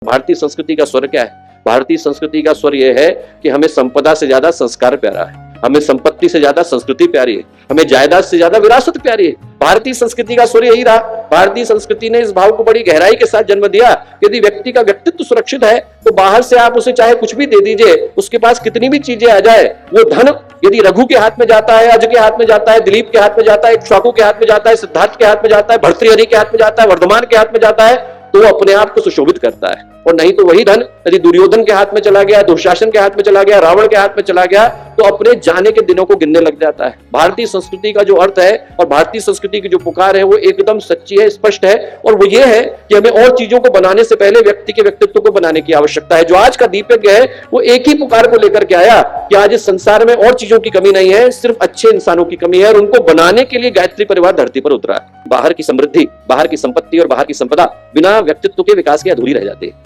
भारतीय संस्कृति का स्वर क्या है? भारतीय संस्कृति का स्वर यह है कि हमें संपदा से ज्यादा संस्कार प्यारा है, हमें संपत्ति से ज्यादा संस्कृति प्यारी है, हमें जायदाद से ज्यादा विरासत प्यारी है। भारतीय संस्कृति का स्वर यही रहा। भारतीय संस्कृति ने इस भाव को बड़ी गहराई के साथ जन्म दिया। यदि व्यक्ति का व्यक्तित्व सुरक्षित है तो बाहर से आप उसे चाहे कुछ भी दे दीजिए, उसके पास कितनी भी चीजें आ जाए, वो धन यदि रघु के हाथ में जाता है, अज के हाथ में जाता है, दिलीप के हाथ में जाता है, इक्ष्वाकु के हाथ में जाता है, सिद्धार्थ के हाथ में जाता है, भर्तृहरि के हाथ में जाता है, वर्धमान के हाथ में जाता है, तो वो अपने आप को सुशोभित करता है। और नहीं तो वही धन यदि दुर्योधन के हाथ में चला गया, दुशासन के हाथ में चला गया, रावण के हाथ में चला गया, तो अपने जाने के दिनों को गिनने लग जाता है। भारतीय संस्कृति का जो अर्थ है और भारतीय संस्कृति की जो पुकार है वो एकदम सच्ची है, स्पष्ट है, और वो ये है कि हमें और चीजों को बनाने से पहले व्यक्ति के व्यक्तित्व को बनाने की आवश्यकता है। जो आज का दीपक है वो एक ही पुकार को लेकर के आया कि आज इस संसार में और चीजों की कमी नहीं है, सिर्फ अच्छे इंसानों की कमी है, और उनको बनाने के लिए गायत्री परिवार धरती पर उतरा है। बाहर की समृद्धि, बाहर की संपत्ति और बाहर की संपदा बिना व्यक्तित्व के विकास के अधूरी रह जाती है।